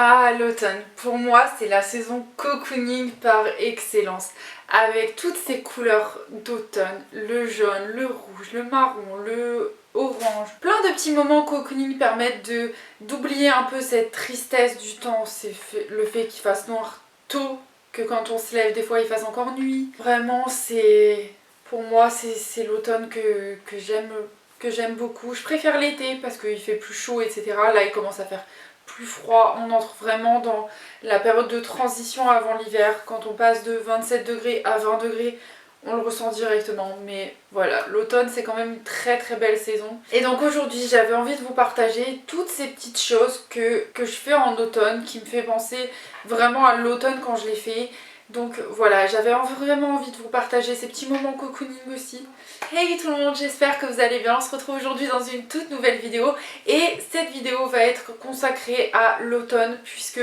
Ah, l'automne, pour moi c'est la saison cocooning par excellence. Avec toutes ces couleurs d'automne, le jaune, le rouge, le marron, le orange. Plein de petits moments cocooning permettent d'oublier un peu cette tristesse du temps, le fait qu'il fasse noir tôt, que quand on se lève des fois il fasse encore nuit. Vraiment pour moi c'est l'automne que j'aime beaucoup. Je préfère l'été parce qu'il fait plus chaud, etc. Là il commence à faire plus froid, on entre vraiment dans la période de transition avant l'hiver. Quand on passe de 27 degrés à 20 degrés, on le ressent directement. Mais voilà, l'automne c'est quand même une très très belle saison. Et donc aujourd'hui j'avais envie de vous partager toutes ces petites choses que je fais en automne, qui me fait penser vraiment à l'automne quand je les fais. Donc voilà, j'avais vraiment envie de vous partager ces petits moments cocooning aussi. Hey tout le monde, j'espère que vous allez bien. On se retrouve aujourd'hui dans une toute nouvelle vidéo. Et cette vidéo va être consacrée à l'automne, puisque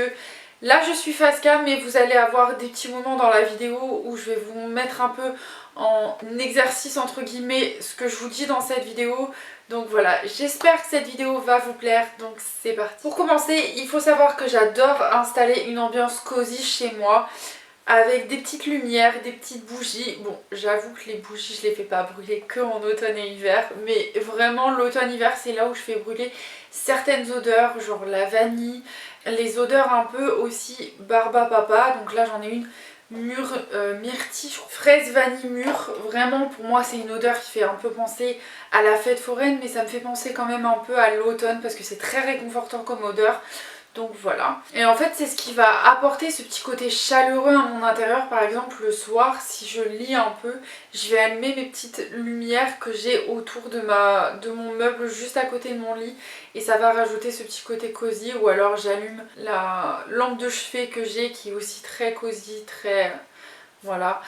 là je suis face cam, mais vous allez avoir des petits moments dans la vidéo où je vais vous mettre un peu en exercice entre guillemets ce que je vous dis dans cette vidéo. Donc voilà, j'espère que cette vidéo va vous plaire, donc c'est parti. Pour commencer, il faut savoir que j'adore installer une ambiance cosy chez moi, avec des petites lumières, des petites bougies. Bon, j'avoue que les bougies, je les fais pas brûler que en automne et hiver, mais vraiment l'automne-hiver, c'est là où je fais brûler certaines odeurs, genre la vanille, les odeurs un peu aussi barba papa. Donc là, j'en ai une myrtille, fraise vanille mûre. Vraiment, pour moi, c'est une odeur qui fait un peu penser à la fête foraine, mais ça me fait penser quand même un peu à l'automne parce que c'est très réconfortant comme odeur. Donc voilà. Et en fait c'est ce qui va apporter ce petit côté chaleureux à mon intérieur. Par exemple le soir, si je lis un peu, je vais allumer mes petites lumières que j'ai autour de mon meuble juste à côté de mon lit. Et ça va rajouter ce petit côté cosy. Ou alors j'allume la lampe de chevet que j'ai qui est aussi très cosy, très... Voilà.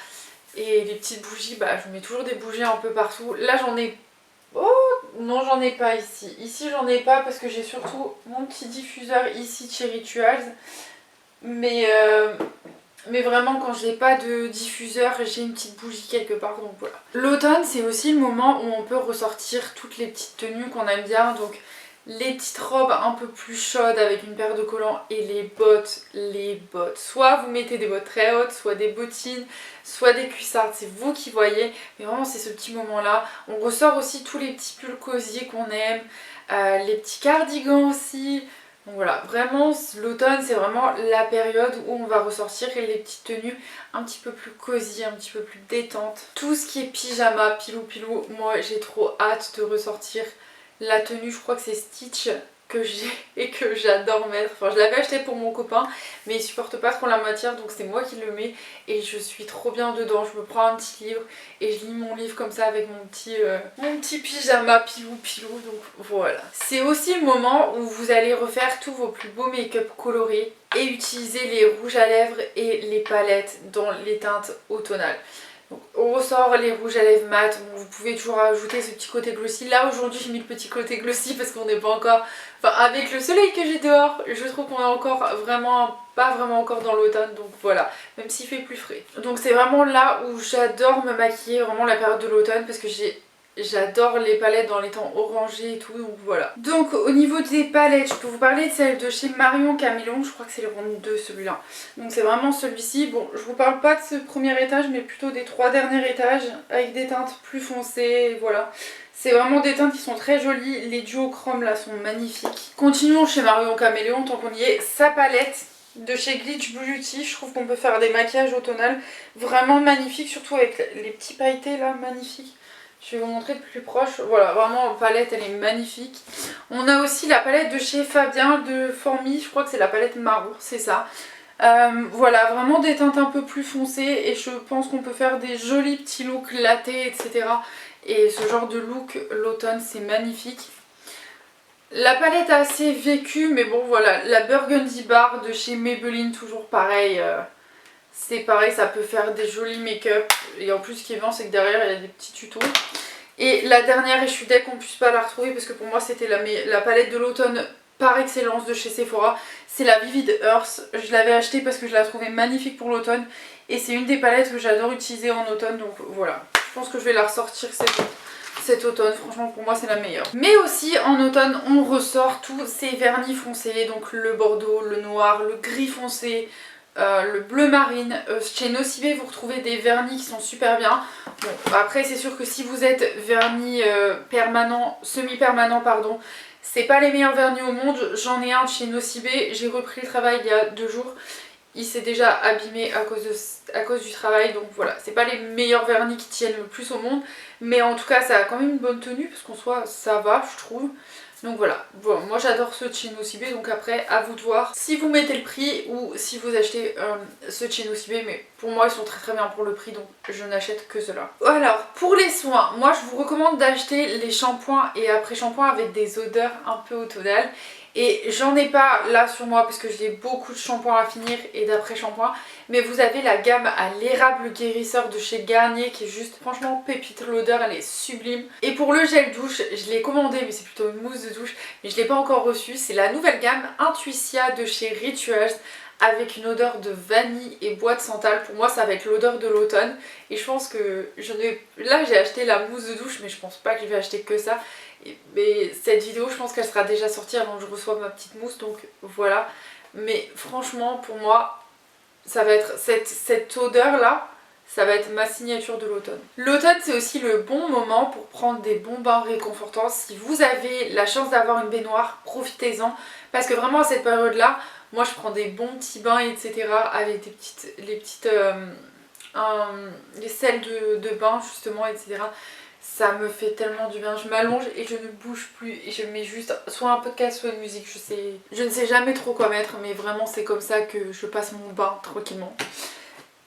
Et les petites bougies, bah je mets toujours des bougies un peu partout. Là j'en ai... Oh non, j'en ai pas ici. Ici j'en ai pas parce que j'ai surtout mon petit diffuseur ici chez Rituals. Mais vraiment quand j'ai pas de diffuseur, j'ai une petite bougie quelque part, donc voilà. L'automne c'est aussi le moment où on peut ressortir toutes les petites tenues qu'on aime bien. Donc les petites robes un peu plus chaudes avec une paire de collants et les bottes. Soit vous mettez des bottes très hautes, soit des bottines, soit des cuissardes, c'est vous qui voyez. Mais vraiment c'est ce petit moment là. On ressort aussi tous les petits pulls cosy qu'on aime, les petits cardigans aussi. Donc voilà, vraiment l'automne c'est vraiment la période où on va ressortir les petites tenues un petit peu plus cosy, un petit peu plus détente. Tout ce qui est pyjama, pilou, moi j'ai trop hâte de ressortir la tenue, je crois que c'est Stitch que j'ai et que j'adore mettre. Enfin je l'avais acheté pour mon copain mais il supporte pas trop la matière, donc c'est moi qui le mets et je suis trop bien dedans. Je me prends un petit livre et je lis mon livre comme ça avec mon petit pyjama pilou, donc voilà. C'est aussi le moment où vous allez refaire tous vos plus beaux make-up colorés et utiliser les rouges à lèvres et les palettes dans les teintes automnales. Donc on ressort les rouges à lèvres mat, bon, vous pouvez toujours ajouter ce petit côté glossy. Là aujourd'hui j'ai mis le petit côté glossy parce qu'on n'est pas encore... Enfin avec le soleil que j'ai dehors, je trouve qu'on est encore pas vraiment encore dans l'automne, donc voilà, même s'il fait plus frais. Donc c'est vraiment là où j'adore me maquiller, vraiment la période de l'automne, parce que j'adore les palettes dans les tons orangés et tout, donc voilà. Donc au niveau des palettes, je peux vous parler de celle de chez Marion Camillon, je crois que c'est le round 2 celui-là. Donc c'est vraiment celui-ci. Bon, je vous parle pas de ce premier étage, mais plutôt des 3 derniers étages, avec des teintes plus foncées, et voilà. C'est vraiment des teintes qui sont très jolies, les duochromes là sont magnifiques. Continuons chez Marion Camillon, tant qu'on y est, sa palette de chez Glitch Beauty, je trouve qu'on peut faire des maquillages automnales vraiment magnifiques, surtout avec les petits pailletés là, magnifiques. Je vais vous montrer de plus proche. Voilà, vraiment, la palette, elle est magnifique. On a aussi la palette de chez Fabien de Formi. Je crois que c'est la palette marron, c'est ça. Voilà, vraiment des teintes un peu plus foncées. Et je pense qu'on peut faire des jolis petits looks lattés, etc. Et ce genre de look, l'automne, c'est magnifique. La palette a assez vécu, mais bon, voilà. La Burgundy Bar de chez Maybelline, toujours pareil. C'est pareil, ça peut faire des jolis make-up. Et en plus, ce qui est bien, c'est que derrière, il y a des petits tutos. Et la dernière, et je suis deg qu'on puisse pas la retrouver parce que pour moi, c'était la palette de l'automne par excellence de chez Sephora. C'est la Vivid Earth. Je l'avais achetée parce que je la trouvais magnifique pour l'automne. Et c'est une des palettes que j'adore utiliser en automne. Donc voilà, je pense que je vais la ressortir cet automne, franchement pour moi c'est la meilleure. Mais aussi en automne on ressort tous ces vernis foncés, donc le bordeaux, le noir, le gris foncé, le bleu marine. Chez Nocibé vous retrouvez des vernis qui sont super bien. Bon, après c'est sûr que si vous êtes vernis permanent, semi-permanent pardon, c'est pas les meilleurs vernis au monde. J'en ai un de chez Nocibé, j'ai repris le travail il y a 2 jours. Il s'est déjà abîmé à cause du travail, donc voilà, c'est pas les meilleurs vernis qui tiennent le plus au monde, mais en tout cas ça a quand même une bonne tenue, parce qu'en soi ça va je trouve. Donc voilà, bon, moi j'adore ceux de chez Nocibé, donc après à vous de voir si vous mettez le prix ou si vous achetez ceux de chez Nocibé, mais pour moi ils sont très bien pour le prix, donc je n'achète que ceux-là. Alors pour les soins, moi je vous recommande d'acheter les shampoings et après-shampoings avec des odeurs un peu automnales. Et j'en ai pas là sur moi parce que j'ai beaucoup de shampoings à finir et d'après-shampoing. Mais vous avez la gamme à l'érable guérisseur de chez Garnier qui est juste franchement pépite. L'odeur elle est sublime. Et pour le gel douche, je l'ai commandé mais c'est plutôt une mousse de douche. Mais je l'ai pas encore reçu. C'est la nouvelle gamme Intuitia de chez Rituals avec une odeur de vanille et bois de santal. Pour moi ça va être l'odeur de l'automne. Et je pense que là j'ai acheté la mousse de douche mais je pense pas que je vais acheter que ça. Mais cette vidéo je pense qu'elle sera déjà sortie avant que je reçoive ma petite mousse, donc voilà. Mais franchement pour moi ça va être cette odeur là, ça va être ma signature de l'automne. L'automne c'est aussi le bon moment pour prendre des bons bains réconfortants. Si vous avez la chance d'avoir une baignoire, profitez-en, parce que vraiment à cette période là, moi je prends des bons petits bains etc. avec les sels de bain justement etc. Ça me fait tellement du bien, je m'allonge et je ne bouge plus et je mets juste soit un podcast soit une musique, je ne sais jamais trop quoi mettre, mais vraiment c'est comme ça que je passe mon bain tranquillement.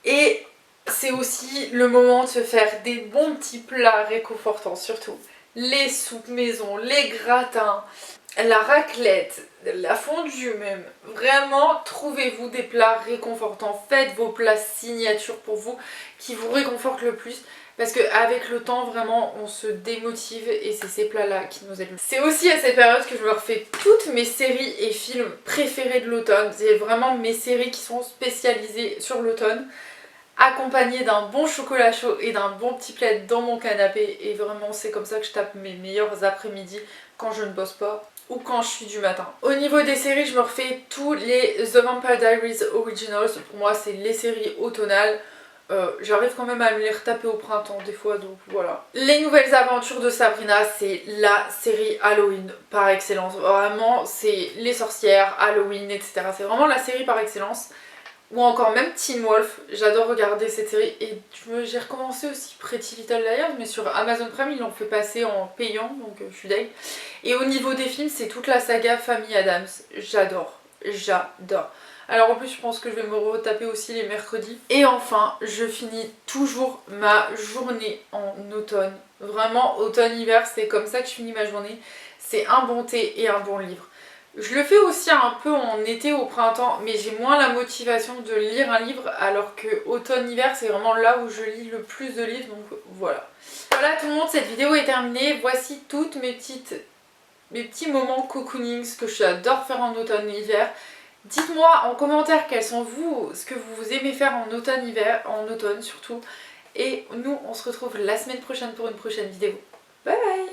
Et c'est aussi le moment de se faire des bons petits plats réconfortants, surtout les soupes maison, les gratins, la raclette, la fondue même. Vraiment, trouvez-vous des plats réconfortants, faites vos plats signature pour vous qui vous réconfortent le plus. Parce qu'avec le temps, vraiment, on se démotive et c'est ces plats-là qui nous aident. C'est aussi à cette période que je me refais toutes mes séries et films préférés de l'automne. C'est vraiment mes séries qui sont spécialisées sur l'automne, accompagnées d'un bon chocolat chaud et d'un bon petit plaid dans mon canapé. Et vraiment, c'est comme ça que je tape mes meilleurs après-midi quand je ne bosse pas ou quand je suis du matin. Au niveau des séries, je me refais tous les The Vampire Diaries Originals. Pour moi, c'est les séries automnales. J'arrive quand même à me les retaper au printemps des fois, donc voilà. Les nouvelles aventures de Sabrina, c'est la série Halloween par excellence. Vraiment, c'est les sorcières, Halloween, etc. C'est vraiment la série par excellence. Ou encore même Teen Wolf, j'adore regarder cette série. Et j'ai recommencé aussi Pretty Little Liars, mais sur Amazon Prime, ils l'ont fait passer en payant, donc je suis dingue. Et au niveau des films, c'est toute la saga Famille Adams. J'adore, j'adore. Alors en plus je pense que je vais me retaper aussi les mercredis. Et enfin je finis toujours ma journée en automne. Vraiment automne-hiver c'est comme ça que je finis ma journée. C'est un bon thé et un bon livre. Je le fais aussi un peu en été au printemps, mais j'ai moins la motivation de lire un livre, alors que automne-hiver c'est vraiment là où je lis le plus de livres, donc voilà. Voilà tout le monde, cette vidéo est terminée. Voici toutes mes petits moments cocooning, ce que j'adore faire en automne-hiver. Dites-moi en commentaire quels sont ce que vous aimez faire en automne-hiver, en automne surtout. Et nous on se retrouve la semaine prochaine pour une prochaine vidéo. Bye bye!